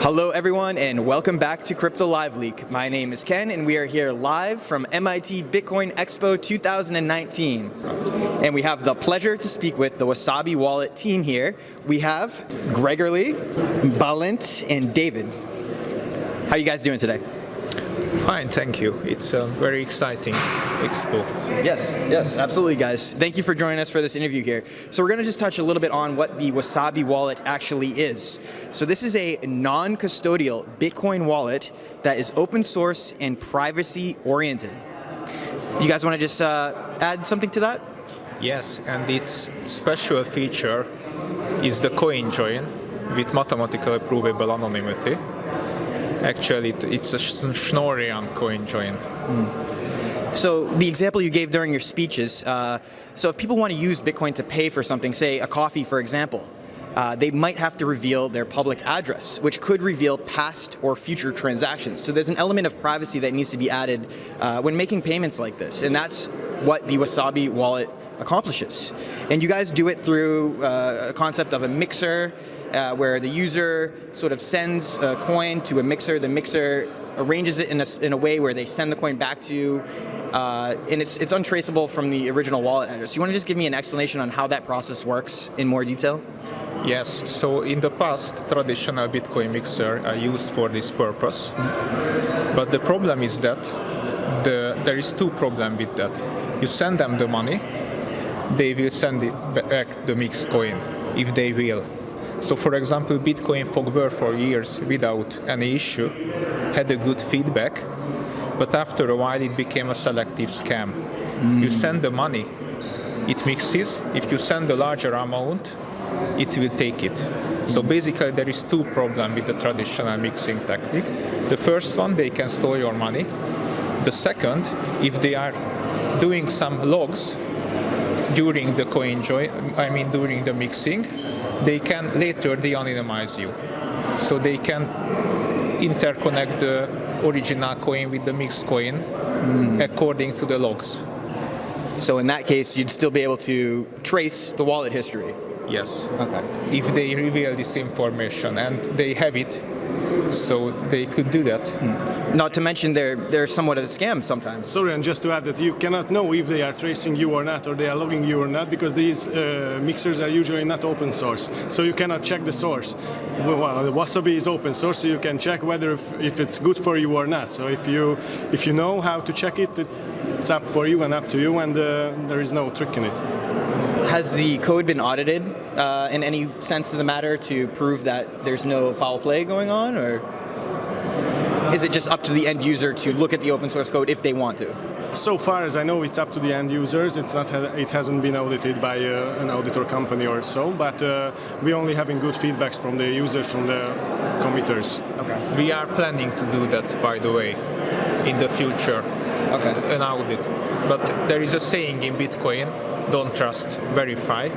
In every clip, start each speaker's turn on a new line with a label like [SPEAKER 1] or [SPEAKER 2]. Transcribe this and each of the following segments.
[SPEAKER 1] Hello everyone and welcome back to Crypto Live Leak. My name is Ken and we are here live from MIT Bitcoin Expo 2019. And we have the pleasure to speak with the Wasabi Wallet team here. We have Gergely, Balint, and David. How are you guys doing today?
[SPEAKER 2] Fine, thank you. It's a very exciting expo.
[SPEAKER 1] Yes, absolutely, guys. Thank you for joining us for this interview here. So we're going to just touch a little bit on what the Wasabi Wallet actually is. So this is a non-custodial Bitcoin wallet that is open source and privacy oriented. You guys want to just add something to that?
[SPEAKER 2] Yes, and its special feature is the CoinJoin with mathematically provable anonymity. Actually, it's a Chaumian CoinJoin.
[SPEAKER 1] So the example you gave during your speeches, so if people want to use Bitcoin to pay for something, say a coffee, for example, they might have to reveal their public address, which could reveal past or future transactions. So there's an element of privacy that needs to be added when making payments like this, and that's what the Wasabi wallet accomplishes. And you guys do it through a concept of a mixer, where the user sort of sends a coin to a mixer. The mixer arranges it in a way where they send the coin back to you, and it's untraceable from the original wallet address. You want to just give me an explanation on how that process works in more detail?
[SPEAKER 2] Yes, so in the past, traditional Bitcoin mixer are used for this purpose. But the problem is that there is two problems with that. You send them the money, they will send it back the mixed coin, if they will. So for example, Bitcoin Forward for years without any issue had a good feedback, but after a while it became a selective scam. You send the money, it mixes. If you send a larger amount, it will take it. So basically there is two problems with the traditional mixing technique. The first one, they can store your money. The second, if they are doing some logs during the CoinJoin, during the mixing, they can later de-anonymize you. So they can interconnect the original coin with the mixed coin according to the logs.
[SPEAKER 1] So in that case, you'd still be able to trace the wallet history?
[SPEAKER 2] Yes.
[SPEAKER 1] Okay.
[SPEAKER 2] If they reveal this information and they have it, so they could do that.
[SPEAKER 1] Not to mention they're somewhat of a scam sometimes.
[SPEAKER 3] Sorry, and just to add that you cannot know if they are tracing you or not, or they are logging you or not, because these mixers are usually not open source, so you cannot check the source. Well, the Wasabi is open source, so you can check whether if it's good for you or not. So if you know how to check it, it's up for you and up to you, and there is no trick in it.
[SPEAKER 1] Has the code been audited in any sense of the matter to prove that there's no foul play going on, or is it just up to the end user to look at the open source code if they want to?
[SPEAKER 3] So far as I know, it's up to the end users. It hasn't been audited by an auditor company or so, but we're only having good feedbacks from the users, from the committers.
[SPEAKER 2] Okay. We are planning to do that, by the way, in the future, an audit. But there is a saying in Bitcoin, don't trust, verify.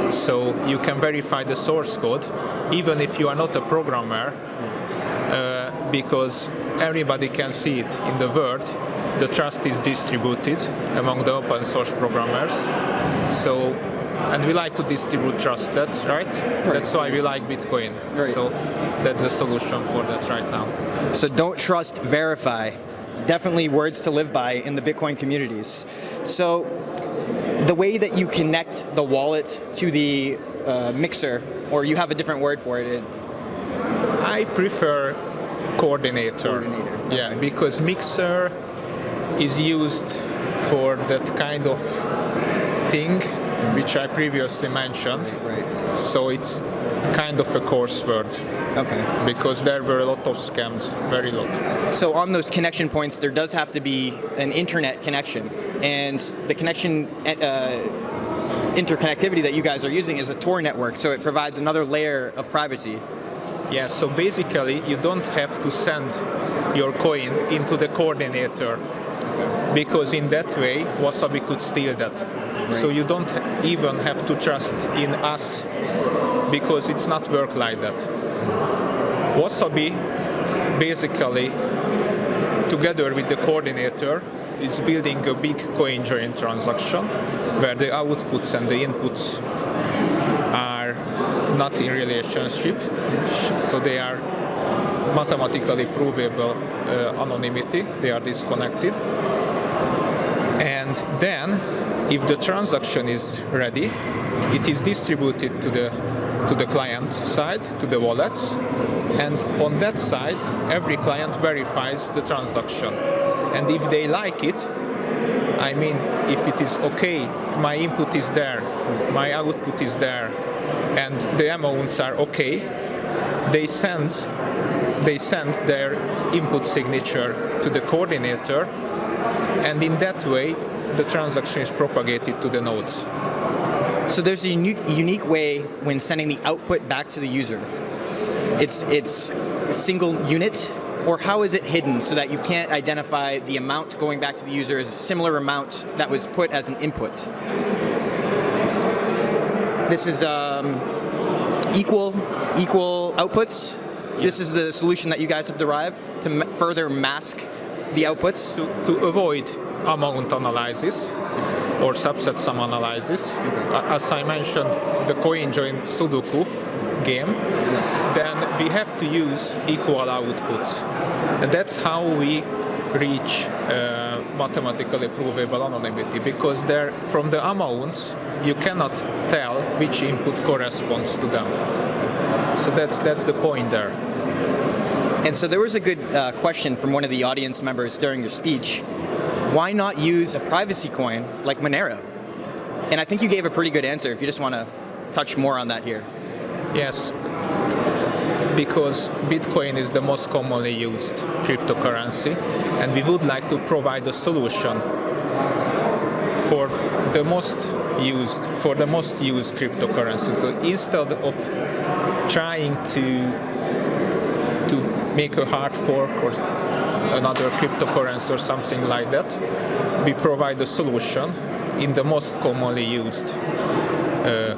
[SPEAKER 2] So you can verify the source code, even if you are not a programmer, because everybody can see it in the world. The trust is distributed among the open source programmers. So, and we like to distribute trust, that's right? That's why we like Bitcoin.
[SPEAKER 1] Right.
[SPEAKER 2] So that's the solution for that right now.
[SPEAKER 1] So don't trust, verify. Definitely words to live by in the Bitcoin communities. So the way that you connect the wallet to the mixer, or you have a different word for it?
[SPEAKER 2] I prefer coordinator. Yeah, because mixer is used for that kind of thing which I previously mentioned.
[SPEAKER 1] Right.
[SPEAKER 2] So it's kind of a coarse word.
[SPEAKER 1] Okay.
[SPEAKER 2] Because there were a lot of scams, very lot.
[SPEAKER 1] So on those connection points, there does have to be an internet connection, and the connection interconnectivity that you guys are using is a Tor network, so it provides another layer of privacy.
[SPEAKER 2] Yeah, so basically you don't have to send your coin into the coordinator, because in that way Wasabi could steal that. Right. So you don't even have to trust in us, because it's not work like that. Wasabi basically, together with the coordinator, is building a big CoinJoin transaction where the outputs and the inputs are not in relationship, so they are mathematically provable anonymity. They are disconnected. And then, if the transaction is ready, it is distributed to the client side, to the wallets, and on that side, every client verifies the transaction. And if they like it, I mean, if it is okay, my input is there, my output is there, and the amounts are okay, they send their input signature to the coordinator, and in that way, the transaction is propagated to the nodes.
[SPEAKER 1] So there's a unique way when sending the output back to the user. It's a single unit, or how is it hidden so that you can't identify the amount going back to the user as a similar amount that was put as an input? This is equal outputs. This is the solution that you guys have derived to further mask the outputs?
[SPEAKER 2] To avoid amount analysis or subset sum analysis, as I mentioned, the CoinJoin Sudoku game, then we have to use equal outputs. And that's how we reach mathematically provable anonymity, because there, from the amounts, you cannot tell which input corresponds to them. So that's the point there.
[SPEAKER 1] And so there was a good question from one of the audience members during your speech. Why not use a privacy coin like Manera? And I think you gave a pretty good answer if you just want to touch more on that here.
[SPEAKER 2] Yes, because Bitcoin is the most commonly used cryptocurrency, and we would like to provide a solution for the most used cryptocurrencies. So instead of trying to make a hard fork or another cryptocurrency or something like that, we provide a solution in the most commonly used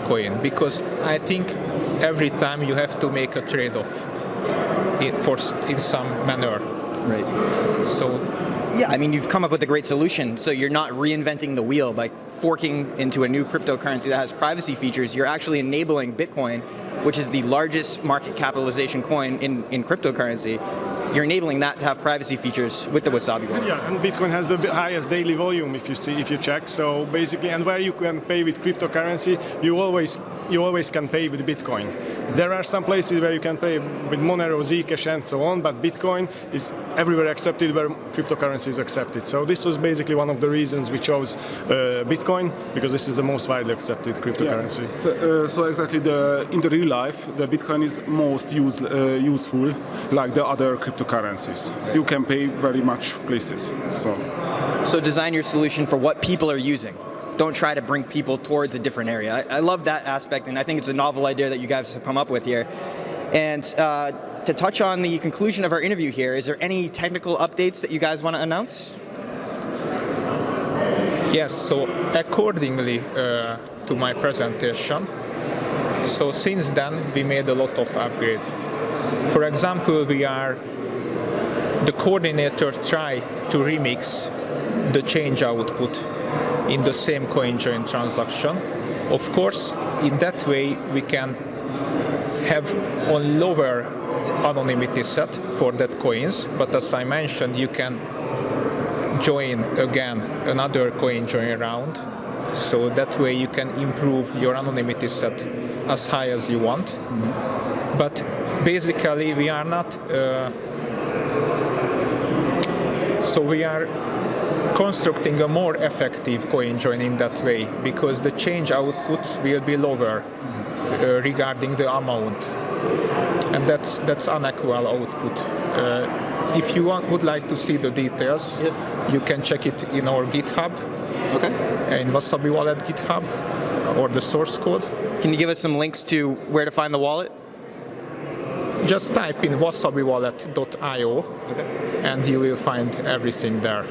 [SPEAKER 2] coin, because I think every time you have to make a trade-off in some manner.
[SPEAKER 1] Right.
[SPEAKER 2] So
[SPEAKER 1] yeah, I mean, you've come up with a great solution. So you're not reinventing the wheel by forking into a new cryptocurrency that has privacy features. You're actually enabling Bitcoin, which is the largest market capitalization coin in cryptocurrency. You're enabling that to have privacy features with the Wasabi Wallet.
[SPEAKER 3] Yeah, and Bitcoin has the highest daily volume if you check. So basically, and where you can pay with cryptocurrency, you always can pay with Bitcoin. There are some places where you can pay with Monero, Zcash, and so on, but Bitcoin is everywhere accepted where cryptocurrency is accepted. So this was basically one of the reasons we chose Bitcoin, because this is the most widely accepted cryptocurrency.
[SPEAKER 4] Yeah. So exactly, in the real life, the Bitcoin is most useful, like the other cryptocurrencies. You can pay very much places.
[SPEAKER 1] So design your solution for what people are using. Don't try to bring people towards a different area. I love that aspect, and I think it's a novel idea that you guys have come up with here. And to touch on the conclusion of our interview here, is there any technical updates that you guys want to announce?
[SPEAKER 2] yes, so accordingly to my presentation, so since then we made a lot of upgrade. For example, the coordinator try to remix the change output in the same CoinJoin transaction. Of course, in that way we can have a lower anonymity set for that coins, but as I mentioned, you can join again another CoinJoin round, so that way you can improve your anonymity set as high as you want. Mm-hmm. But basically we are not so we are constructing a more effective CoinJoin in that way, because the change outputs will be lower regarding the amount, and that's unequal output. If you would like to see the details, yep, you can check it in our GitHub, okay, in Wasabi Wallet GitHub, or the source code.
[SPEAKER 1] Can you give us some links to where to find the wallet?
[SPEAKER 2] Just type in wasabiwallet.io, okay, and you will find everything there.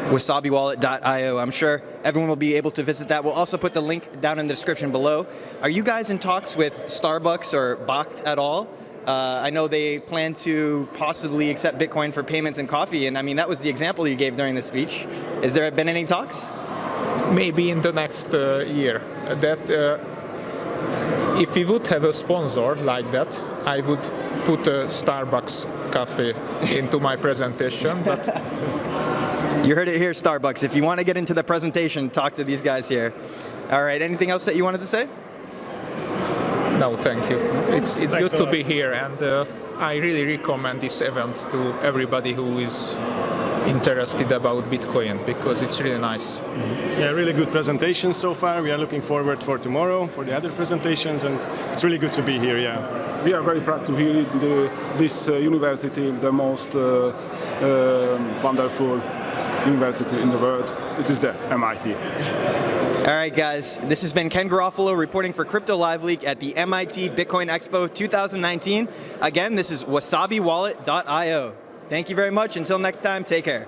[SPEAKER 1] wasabiwallet.io. I'm sure everyone will be able to visit that. We'll also put the link down in the description below. Are you guys in talks with Starbucks or Bakkt at all? I know they plan to possibly accept Bitcoin for payments and coffee, and I mean, that was the example you gave during the speech. Has there been any talks?
[SPEAKER 2] Maybe in the next year. That if we would have a sponsor like that, I would put a Starbucks coffee into my presentation, but
[SPEAKER 1] You heard it here, Starbucks. If you want to get into the presentation, talk to these guys here. All right, anything else that you wanted to say?
[SPEAKER 2] no, thank you. It's good to be here, and I really recommend this event to everybody who is interested about Bitcoin, because it's really nice.
[SPEAKER 3] Yeah, really good presentations so far. We are looking forward for tomorrow for the other presentations, and it's really good to be here. Yeah.
[SPEAKER 4] We are very proud to hear this university, the most wonderful university in the world. It is the MIT.
[SPEAKER 1] All right, guys. This has been Ken Garofalo reporting for Crypto Live Leak at the MIT Bitcoin Expo 2019. Again, this is wasabiwallet.io. Thank you very much. Until next time, take care.